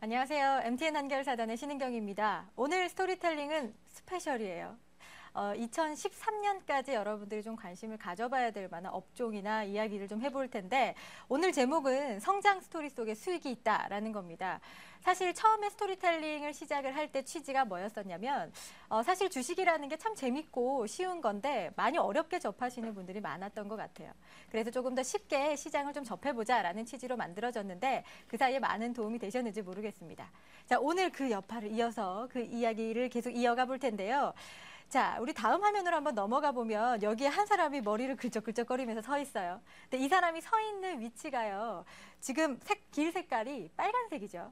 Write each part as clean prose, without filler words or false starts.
안녕하세요. MTN 한결사단의 신은경입니다. 오늘 스토리텔링은 스페셜이에요. 2013년까지 여러분들이 좀 관심을 가져봐야 될 만한 업종이나 이야기를 좀 해볼 텐데 오늘 제목은 성장 스토리 속에 수익이 있다라는 겁니다. 사실 처음에 스토리텔링을 시작을 할 때 취지가 뭐였었냐면 사실 주식이라는 게 참 재밌고 쉬운 건데 많이 어렵게 접하시는 분들이 많았던 것 같아요. 그래서 조금 더 쉽게 시장을 좀 접해보자라는 취지로 만들어졌는데 그 사이에 많은 도움이 되셨는지 모르겠습니다. 자, 오늘 그 여파를 이어서 그 이야기를 계속 이어가 볼 텐데요. 자, 우리 다음 화면으로 한번 넘어가 보면 여기에 한 사람이 머리를 긁적긁적거리면서 서 있어요. 근데 이 사람이 서 있는 위치가요. 지금 길 색깔이 빨간색이죠.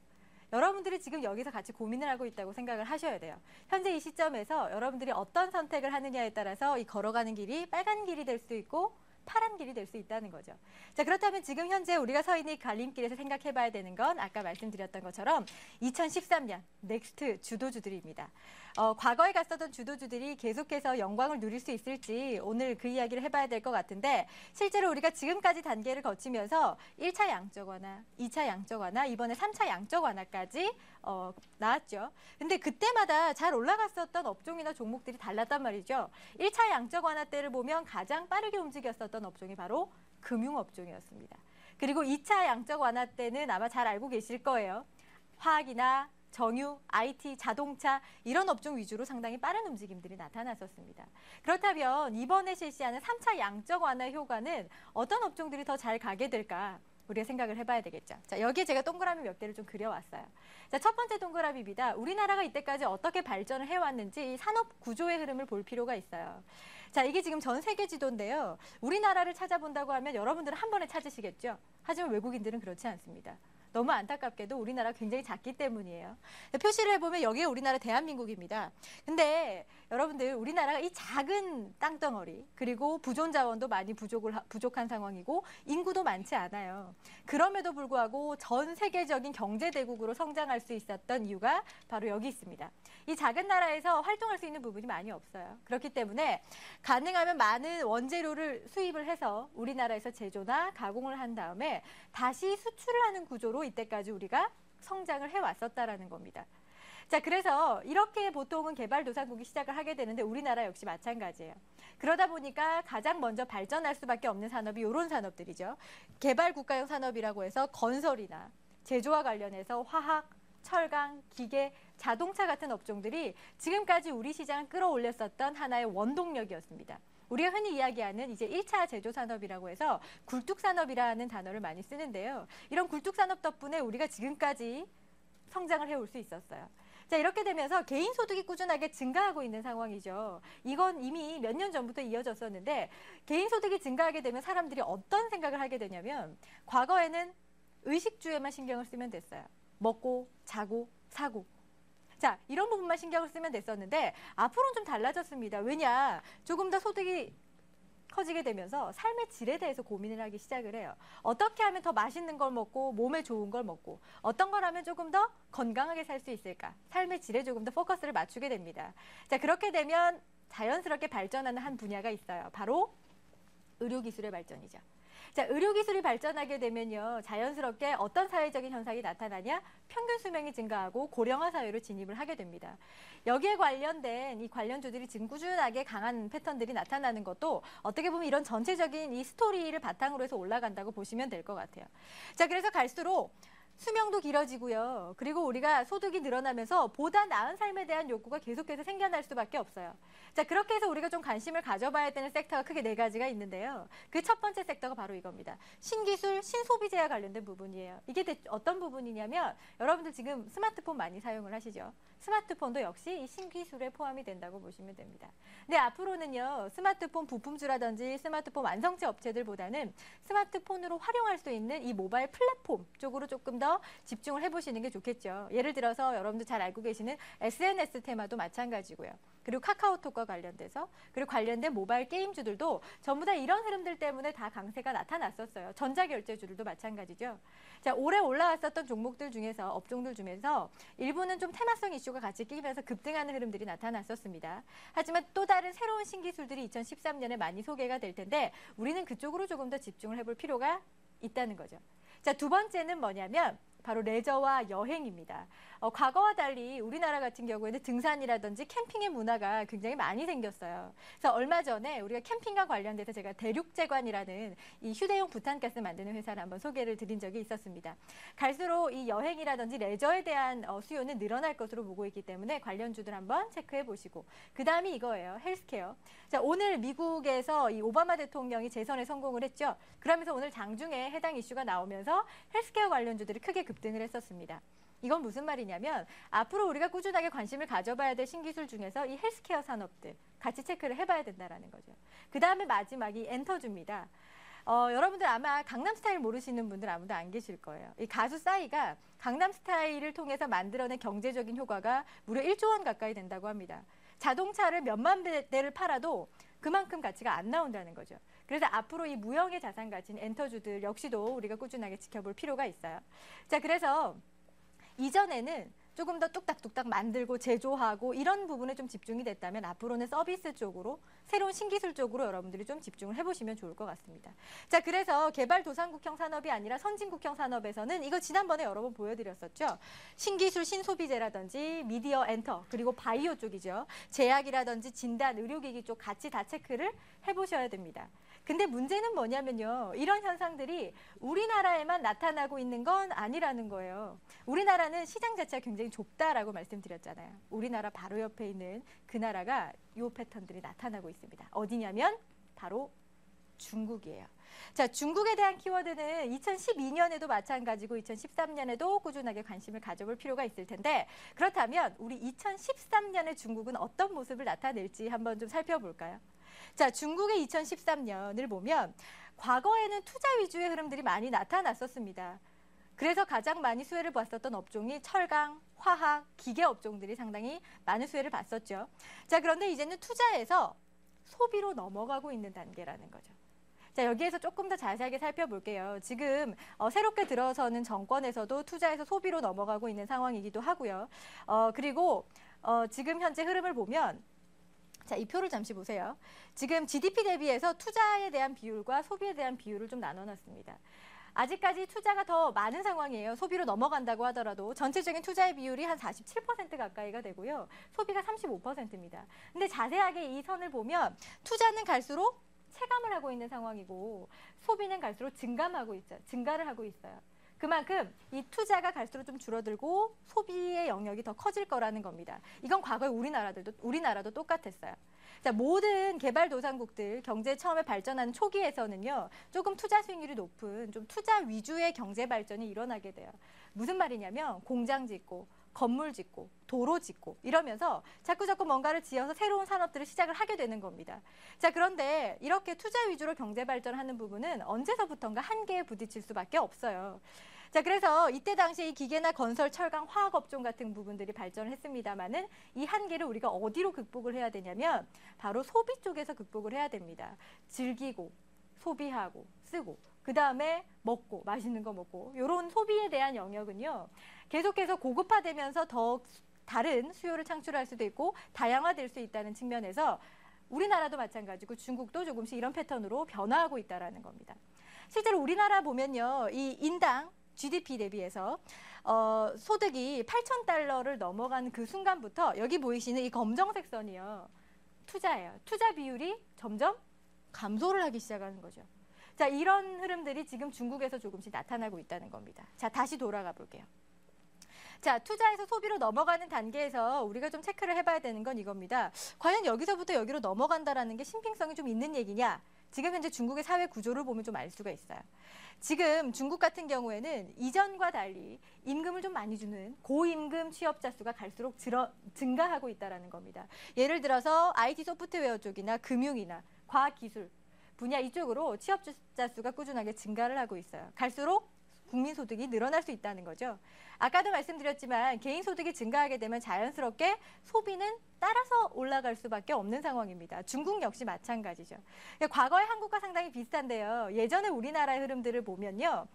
여러분들이 지금 여기서 같이 고민을 하고 있다고 생각을 하셔야 돼요. 현재 이 시점에서 여러분들이 어떤 선택을 하느냐에 따라서 이 걸어가는 길이 빨간 길이 될 수도 있고 파란 길이 될 수 있다는 거죠. 자, 그렇다면 지금 현재 우리가 서 있는 이 갈림길에서 생각해 봐야 되는 건 아까 말씀드렸던 것처럼 2013년 넥스트 주도주들입니다. 과거에 갔었던 주도주들이 계속해서 영광을 누릴 수 있을지 오늘 그 이야기를 해봐야 될 것 같은데 실제로 우리가 지금까지 단계를 거치면서 1차 양적 완화, 2차 양적 완화, 이번에 3차 양적 완화까지 나왔죠. 근데 그때마다 잘 올라갔었던 업종이나 종목들이 달랐단 말이죠. 1차 양적 완화 때를 보면 가장 빠르게 움직였었던 업종이 바로 금융업종이었습니다. 그리고 2차 양적 완화 때는 아마 잘 알고 계실 거예요. 화학이나 정유, IT, 자동차 이런 업종 위주로 상당히 빠른 움직임들이 나타났었습니다. 그렇다면 이번에 실시하는 3차 양적 완화 효과는 어떤 업종들이 더 잘 가게 될까? 우리가 생각을 해봐야 되겠죠. 자, 여기에 제가 동그라미 몇 개를 좀 그려왔어요. 자, 첫 번째 동그라미입니다. 우리나라가 이때까지 어떻게 발전을 해왔는지 이 산업 구조의 흐름을 볼 필요가 있어요. 자, 이게 지금 전 세계 지도인데요. 우리나라를 찾아본다고 하면 여러분들은 한 번에 찾으시겠죠. 하지만 외국인들은 그렇지 않습니다. 너무 안타깝게도 우리나라가 굉장히 작기 때문이에요. 표시를 해보면 여기에 우리나라 대한민국입니다. 근데 여러분들 우리나라가 이 작은 땅덩어리 그리고 부존 자원도 많이 부족한 상황이고 인구도 많지 않아요. 그럼에도 불구하고 전 세계적인 경제대국으로 성장할 수 있었던 이유가 바로 여기 있습니다. 이 작은 나라에서 활동할 수 있는 부분이 많이 없어요. 그렇기 때문에 가능하면 많은 원재료를 수입을 해서 우리나라에서 제조나 가공을 한 다음에 다시 수출을 하는 구조로 이때까지 우리가 성장을 해왔었다라는 겁니다. 자, 그래서 이렇게 보통은 개발도상국이 시작을 하게 되는데 우리나라 역시 마찬가지예요. 그러다 보니까 가장 먼저 발전할 수밖에 없는 산업이 이런 산업들이죠. 개발국가형 산업이라고 해서 건설이나 제조와 관련해서 화학, 철강, 기계, 자동차 같은 업종들이 지금까지 우리 시장을 끌어올렸었던 하나의 원동력이었습니다. 우리가 흔히 이야기하는 이제 1차 제조산업이라고 해서 굴뚝산업이라는 단어를 많이 쓰는데요. 이런 굴뚝산업 덕분에 우리가 지금까지 성장을 해올 수 있었어요. 자, 이렇게 되면서 개인 소득이 꾸준하게 증가하고 있는 상황이죠. 이건 이미 몇 년 전부터 이어졌었는데 개인 소득이 증가하게 되면 사람들이 어떤 생각을 하게 되냐면 과거에는 의식주에만 신경을 쓰면 됐어요. 먹고, 자고, 사고. 자, 이런 부분만 신경을 쓰면 됐었는데 앞으로는 좀 달라졌습니다. 왜냐? 조금 더 소득이 커지게 되면서 삶의 질에 대해서 고민을 하기 시작을 해요. 어떻게 하면 더 맛있는 걸 먹고 몸에 좋은 걸 먹고 어떤 걸 하면 조금 더 건강하게 살 수 있을까? 삶의 질에 조금 더 포커스를 맞추게 됩니다. 자, 그렇게 되면 자연스럽게 발전하는 한 분야가 있어요. 바로 의료기술의 발전이죠. 자, 의료기술이 발전하게 되면요. 자연스럽게 어떤 사회적인 현상이 나타나냐? 평균 수명이 증가하고 고령화 사회로 진입을 하게 됩니다. 여기에 관련된 이 관련주들이 지금 꾸준하게 강한 패턴들이 나타나는 것도 어떻게 보면 이런 전체적인 이 스토리를 바탕으로 해서 올라간다고 보시면 될 것 같아요. 자, 그래서 갈수록 수명도 길어지고요. 그리고 우리가 소득이 늘어나면서 보다 나은 삶에 대한 욕구가 계속해서 생겨날 수밖에 없어요. 자, 그렇게 해서 우리가 좀 관심을 가져봐야 되는 섹터가 크게 4가지가 있는데요. 그 첫 번째 섹터가 바로 이겁니다. 신기술, 신소비재와 관련된 부분이에요. 이게 어떤 부분이냐면 여러분들 지금 스마트폰 많이 사용을 하시죠. 스마트폰도 역시 이 신기술에 포함이 된다고 보시면 됩니다. 근데 앞으로는요. 스마트폰 부품주라든지 스마트폰 완성체 업체들보다는 스마트폰으로 활용할 수 있는 이 모바일 플랫폼 쪽으로 조금 더 집중을 해보시는 게 좋겠죠. 예를 들어서 여러분들 잘 알고 계시는 SNS 테마도 마찬가지고요. 그리고 카카오톡과 관련돼서 그리고 관련된 모바일 게임주들도 전부 다 이런 흐름들 때문에 다 강세가 나타났었어요. 전자결제주들도 마찬가지죠. 자, 올해 올라왔었던 종목들 중에서 업종들 중에서 일부는 좀 테마성 이슈가 같이 끼면서 급등하는 흐름들이 나타났었습니다. 하지만 또 다른 새로운 신기술들이 2013년에 많이 소개가 될 텐데 우리는 그쪽으로 조금 더 집중을 해볼 필요가 있다는 거죠. 자, 두 번째는 뭐냐면 바로 레저와 여행입니다. 과거와 달리 우리나라 같은 경우에는 등산이라든지 캠핑의 문화가 굉장히 많이 생겼어요. 그래서 얼마 전에 우리가 캠핑과 관련돼서 제가 대륙제관이라는 이 휴대용 부탄가스 만드는 회사를 한번 소개를 드린 적이 있었습니다. 갈수록 이 여행이라든지 레저에 대한 수요는 늘어날 것으로 보고 있기 때문에 관련주들 한번 체크해 보시고, 그 다음이 이거예요. 헬스케어. 자, 오늘 미국에서 이 오바마 대통령이 재선에 성공을 했죠. 그러면서 오늘 장중에 해당 이슈가 나오면서 헬스케어 관련주들이 크게 급등을 했었습니다. 이건 무슨 말이냐면 앞으로 우리가 꾸준하게 관심을 가져봐야 될 신기술 중에서 이 헬스케어 산업들 같이 체크를 해봐야 된다는 거죠. 그 다음에 마지막이 엔터주입니다. 여러분들 아마 강남스타일 모르시는 분들 아무도 안 계실 거예요. 이 가수 싸이가 강남스타일을 통해서 만들어낸 경제적인 효과가 무려 1조 원 가까이 된다고 합니다. 자동차를 몇만 대를 팔아도 그만큼 가치가 안 나온다는 거죠. 그래서 앞으로 이 무형의 자산 가진 엔터주들 역시도 우리가 꾸준하게 지켜볼 필요가 있어요. 자, 그래서 이전에는 조금 더 뚝딱뚝딱 만들고 제조하고 이런 부분에 좀 집중이 됐다면 앞으로는 서비스 쪽으로, 새로운 신기술 쪽으로 여러분들이 좀 집중을 해보시면 좋을 것 같습니다. 자, 그래서 개발도상국형 산업이 아니라 선진국형 산업에서는 이거 지난번에 여러 번 보여드렸었죠. 신기술, 신소비재라든지 미디어 엔터, 그리고 바이오 쪽이죠. 제약이라든지 진단, 의료기기 쪽 같이 다 체크를 해보셔야 됩니다. 근데 문제는 뭐냐면요. 이런 현상들이 우리나라에만 나타나고 있는 건 아니라는 거예요. 우리나라는 시장 자체가 굉장히 좁다라고 말씀드렸잖아요. 우리나라 바로 옆에 있는 그 나라가 이 패턴들이 나타나고 있습니다. 어디냐면 바로 중국이에요. 자, 중국에 대한 키워드는 2012년에도 마찬가지고 2013년에도 꾸준하게 관심을 가져볼 필요가 있을 텐데, 그렇다면 우리 2013년에 중국은 어떤 모습을 나타낼지 한번 좀 살펴볼까요? 자, 중국의 2013년을 보면 과거에는 투자 위주의 흐름들이 많이 나타났었습니다. 그래서 가장 많이 수혜를 봤었던 업종이 철강, 화학, 기계 업종들이 상당히 많은 수혜를 봤었죠. 자, 그런데 이제는 투자에서 소비로 넘어가고 있는 단계라는 거죠. 자, 여기에서 조금 더 자세하게 살펴볼게요. 지금 새롭게 들어서는 정권에서도 투자에서 소비로 넘어가고 있는 상황이기도 하고요. 그리고 지금 현재 흐름을 보면, 자, 이 표를 잠시 보세요. 지금 GDP 대비해서 투자에 대한 비율과 소비에 대한 비율을 좀 나눠놨습니다. 아직까지 투자가 더 많은 상황이에요. 소비로 넘어간다고 하더라도 전체적인 투자의 비율이 한 47% 가까이가 되고요. 소비가 35%입니다. 근데 자세하게 이 선을 보면 투자는 갈수록 체감을 하고 있는 상황이고 소비는 갈수록 증가를 하고 있어요. 그만큼 이 투자가 갈수록 좀 줄어들고 소비의 영역이 더 커질 거라는 겁니다. 이건 과거에 우리나라도 똑같았어요. 자, 모든 개발도상국들 경제 처음에 발전하는 초기에서는요, 조금 투자 수익률이 높은 좀 투자 위주의 경제 발전이 일어나게 돼요. 무슨 말이냐면 공장 짓고 건물 짓고 도로 짓고 이러면서 자꾸 뭔가를 지어서 새로운 산업들을 시작을 하게 되는 겁니다. 자, 그런데 이렇게 투자 위주로 경제 발전하는 부분은 언제서부턴가 한계에 부딪힐 수밖에 없어요. 자, 그래서 이때 당시에 이 기계나 건설, 철강, 화학 업종 같은 부분들이 발전을 했습니다만은 이 한계를 우리가 어디로 극복을 해야 되냐면 바로 소비 쪽에서 극복을 해야 됩니다. 즐기고 소비하고 쓰고 그 다음에 먹고 맛있는 거 먹고 이런 소비에 대한 영역은요. 계속해서 고급화되면서 더 다른 수요를 창출할 수도 있고 다양화될 수 있다는 측면에서 우리나라도 마찬가지고 중국도 조금씩 이런 패턴으로 변화하고 있다는 겁니다. 실제로 우리나라 보면요. 이 인당 GDP 대비해서 소득이 8,000달러를 넘어가는 그 순간부터 여기 보이시는 이 검정색 선이요. 투자예요. 투자 비율이 점점 감소를 하기 시작하는 거죠. 자, 이런 흐름들이 지금 중국에서 조금씩 나타나고 있다는 겁니다. 자, 다시 돌아가 볼게요. 자, 투자에서 소비로 넘어가는 단계에서 우리가 좀 체크를 해봐야 되는 건 이겁니다. 과연 여기서부터 여기로 넘어간다라는 게 신빙성이 좀 있는 얘기냐? 지금 현재 중국의 사회 구조를 보면 좀 알 수가 있어요. 지금 중국 같은 경우에는 이전과 달리 임금을 좀 많이 주는 고임금 취업자 수가 갈수록 증가하고 있다는 겁니다. 예를 들어서 IT 소프트웨어 쪽이나 금융이나 과학기술 분야 이쪽으로 취업자 수가 꾸준하게 증가를 하고 있어요. 갈수록 국민 소득이 늘어날 수 있다는 거죠. 아까도 말씀드렸지만 개인 소득이 증가하게 되면 자연스럽게 소비는 따라서 올라갈 수밖에 없는 상황입니다. 중국 역시 마찬가지죠. 과거의 한국과 상당히 비슷한데요. 예전에 우리나라의 흐름들을 보면요.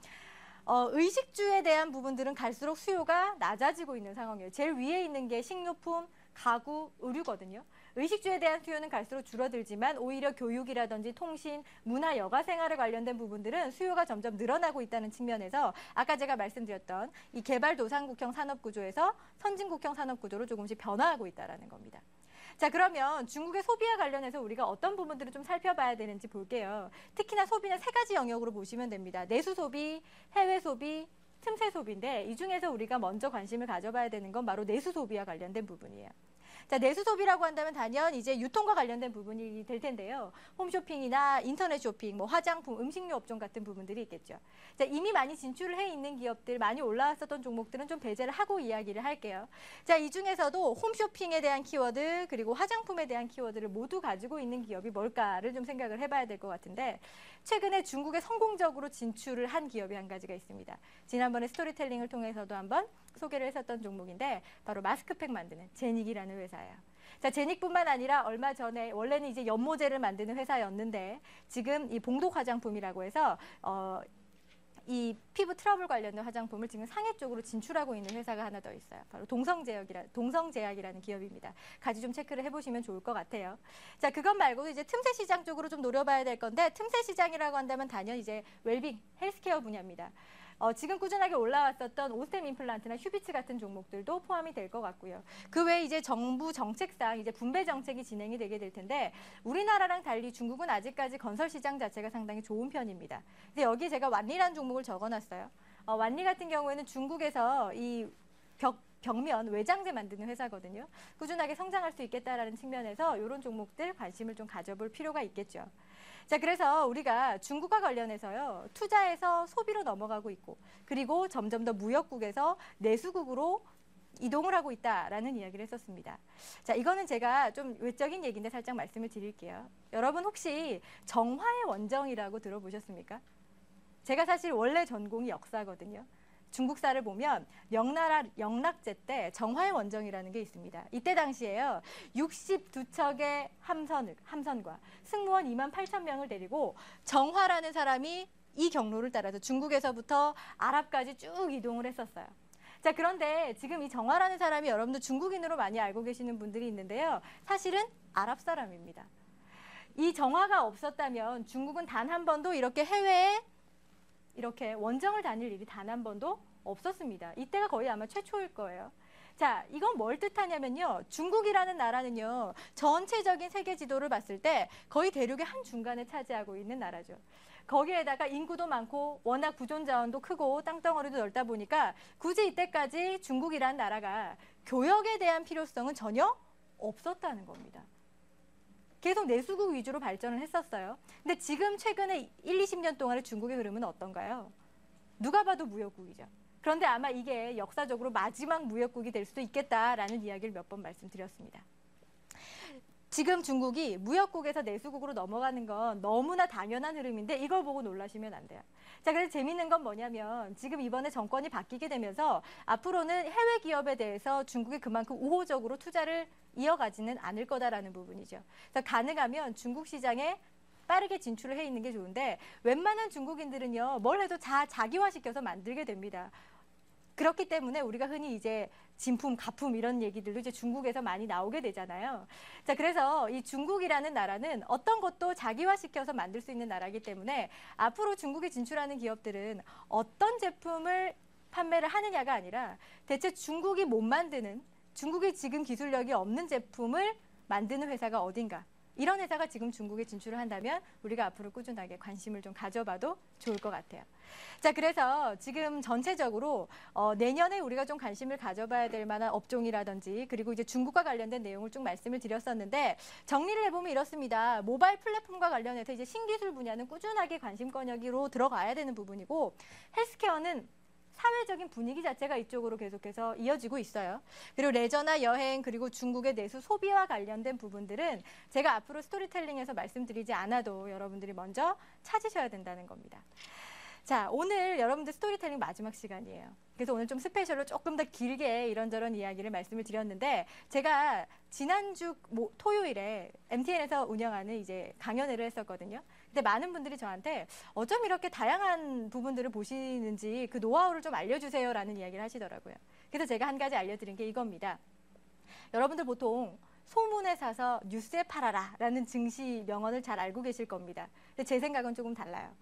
의식주에 대한 부분들은 갈수록 수요가 낮아지고 있는 상황이에요. 제일 위에 있는 게 식료품, 가구, 의류거든요. 의식주에 대한 수요는 갈수록 줄어들지만 오히려 교육이라든지 통신, 문화, 여가 생활에 관련된 부분들은 수요가 점점 늘어나고 있다는 측면에서 아까 제가 말씀드렸던 이 개발도상국형 산업구조에서 선진국형 산업구조로 조금씩 변화하고 있다는 겁니다. 자, 그러면 중국의 소비와 관련해서 우리가 어떤 부분들을 좀 살펴봐야 되는지 볼게요. 특히나 소비는 세 가지 영역으로 보시면 됩니다. 내수 소비, 해외 소비, 틈새 소비인데 이 중에서 우리가 먼저 관심을 가져봐야 되는 건 바로 내수 소비와 관련된 부분이에요. 자, 내수 소비라고 한다면 단연 이제 유통과 관련된 부분이 될 텐데요. 홈쇼핑이나 인터넷 쇼핑, 뭐 화장품, 음식료 업종 같은 부분들이 있겠죠. 자, 이미 많이 진출을 해 있는 기업들, 많이 올라왔었던 종목들은 좀 배제를 하고 이야기를 할게요. 자, 이 중에서도 홈쇼핑에 대한 키워드, 그리고 화장품에 대한 키워드를 모두 가지고 있는 기업이 뭘까를 좀 생각을 해봐야 될 것 같은데 최근에 중국에 성공적으로 진출을 한 기업이 한 가지가 있습니다. 지난번에 스토리텔링을 통해서도 한번 소개를 했었던 종목인데 바로 마스크팩 만드는 제닉이라는 회사예요. 자, 제닉뿐만 아니라 얼마 전에 원래는 이제 연모제를 만드는 회사였는데 지금 이 봉독 화장품이라고 해서 이 피부 트러블 관련된 화장품을 지금 상해 쪽으로 진출하고 있는 회사가 하나 더 있어요. 바로 동성제약이라는 기업입니다. 같이 좀 체크를 해보시면 좋을 것 같아요. 자, 그것 말고도 이제 틈새 시장 쪽으로 좀 노려봐야 될 건데 틈새 시장이라고 한다면 단연 이제 웰빙, 헬스케어 분야입니다. 지금 꾸준하게 올라왔었던 오스템 임플란트나 휴비츠 같은 종목들도 포함이 될 것 같고요. 그 외에 이제 정부 정책상 이제 분배 정책이 진행이 되게 될 텐데 우리나라랑 달리 중국은 아직까지 건설 시장 자체가 상당히 좋은 편입니다. 근데 여기 제가 완리라는 종목을 적어놨어요. 완리 같은 경우에는 중국에서 이 벽면 외장재 만드는 회사거든요. 꾸준하게 성장할 수 있겠다라는 측면에서 이런 종목들 관심을 좀 가져볼 필요가 있겠죠. 자, 그래서 우리가 중국과 관련해서요. 투자에서 소비로 넘어가고 있고 그리고 점점 더 무역국에서 내수국으로 이동을 하고 있다라는 이야기를 했었습니다. 자, 이거는 제가 좀 외적인 얘기인데 살짝 말씀을 드릴게요. 여러분 혹시 정화의 원정이라고 들어보셨습니까? 제가 사실 원래 전공이 역사거든요. 중국사를 보면 명나라 영락제 때 정화의 원정이라는 게 있습니다. 이때 당시에요. 62척의 함선과 승무원 28,000명을 데리고 정화라는 사람이 이 경로를 따라서 중국에서부터 아랍까지 쭉 이동을 했었어요. 자, 그런데 지금 이 정화라는 사람이 여러분들 중국인으로 많이 알고 계시는 분들이 있는데요. 사실은 아랍 사람입니다. 이 정화가 없었다면 중국은 단 한 번도 이렇게 해외에 이렇게 원정을 다닐 일이 단 한 번도 없었습니다. 이때가 거의 아마 최초일 거예요. 자, 이건 뭘 뜻하냐면요. 중국이라는 나라는요. 전체적인 세계 지도를 봤을 때 거의 대륙의 한중간에 차지하고 있는 나라죠. 거기에다가 인구도 많고 워낙 구존 자원도 크고 땅덩어리도 넓다 보니까 굳이 이때까지 중국이라는 나라가 교역에 대한 필요성은 전혀 없었다는 겁니다. 계속 내수국 위주로 발전을 했었어요. 근데 지금 최근에 20년 동안의 중국의 흐름은 어떤가요? 누가 봐도 무역국이죠. 그런데 아마 이게 역사적으로 마지막 무역국이 될 수도 있겠다라는 이야기를 몇 번 말씀드렸습니다. 지금 중국이 무역국에서 내수국으로 넘어가는 건 너무나 당연한 흐름인데 이걸 보고 놀라시면 안 돼요. 자, 그래서 재밌는 건 뭐냐면 지금 이번에 정권이 바뀌게 되면서 앞으로는 해외 기업에 대해서 중국이 그만큼 우호적으로 투자를 이어가지는 않을 거다라는 부분이죠. 그래서 가능하면 중국 시장에 빠르게 진출을 해 있는 게 좋은데 웬만한 중국인들은요. 뭘 해도 자기화시켜서 만들게 됩니다. 그렇기 때문에 우리가 흔히 이제 진품, 가품 이런 얘기들도 이제 중국에서 많이 나오게 되잖아요. 자, 그래서 이 중국이라는 나라는 어떤 것도 자기화시켜서 만들 수 있는 나라이기 때문에 앞으로 중국에 진출하는 기업들은 어떤 제품을 판매를 하느냐가 아니라 대체 중국이 못 만드는, 중국이 지금 기술력이 없는 제품을 만드는 회사가 어딘가. 이런 회사가 지금 중국에 진출을 한다면 우리가 앞으로 꾸준하게 관심을 좀 가져봐도 좋을 것 같아요. 자, 그래서 지금 전체적으로 내년에 우리가 좀 관심을 가져봐야 될 만한 업종이라든지 그리고 이제 중국과 관련된 내용을 쭉 말씀을 드렸었는데 정리를 해보면 이렇습니다. 모바일 플랫폼과 관련해서 이제 신기술 분야는 꾸준하게 관심권역으로 들어가야 되는 부분이고 헬스케어는 사회적인 분위기 자체가 이쪽으로 계속해서 이어지고 있어요. 그리고 레저나 여행 그리고 중국의 내수 소비와 관련된 부분들은 제가 앞으로 스토리텔링에서 말씀드리지 않아도 여러분들이 먼저 찾으셔야 된다는 겁니다. 자, 오늘 여러분들 스토리텔링 마지막 시간이에요. 그래서 오늘 좀 스페셜로 조금 더 길게 이런저런 이야기를 말씀을 드렸는데 제가 지난주 토요일에 MTN에서 운영하는 이제 강연회를 했었거든요. 근데 많은 분들이 저한테 어쩜 이렇게 다양한 부분들을 보시는지 그 노하우를 좀 알려주세요라는 이야기를 하시더라고요. 그래서 제가 한 가지 알려드린 게 이겁니다. 여러분들 보통 소문에 사서 뉴스에 팔아라 라는 증시 명언을 잘 알고 계실 겁니다. 근데 제 생각은 조금 달라요.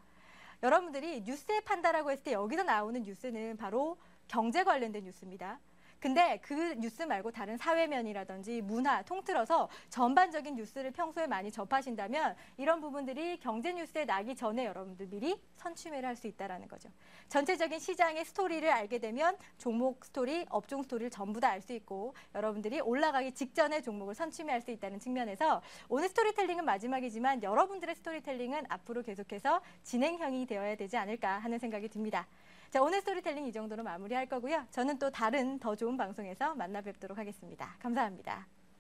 여러분들이 뉴스에 판다라고 했을 때 여기서 나오는 뉴스는 바로 경제 관련된 뉴스입니다. 근데 그 뉴스 말고 다른 사회면이라든지 문화 통틀어서 전반적인 뉴스를 평소에 많이 접하신다면 이런 부분들이 경제 뉴스에 나기 전에 여러분들 미리 선취매를 할 수 있다는 거죠. 전체적인 시장의 스토리를 알게 되면 종목 스토리, 업종 스토리를 전부 다 알 수 있고 여러분들이 올라가기 직전에 종목을 선취매할 수 있다는 측면에서 오늘 스토리텔링은 마지막이지만 여러분들의 스토리텔링은 앞으로 계속해서 진행형이 되어야 되지 않을까 하는 생각이 듭니다. 자, 오늘 스토리텔링 이 정도로 마무리할 거고요. 저는 또 다른 더 좋은 방송에서 만나 뵙도록 하겠습니다. 감사합니다.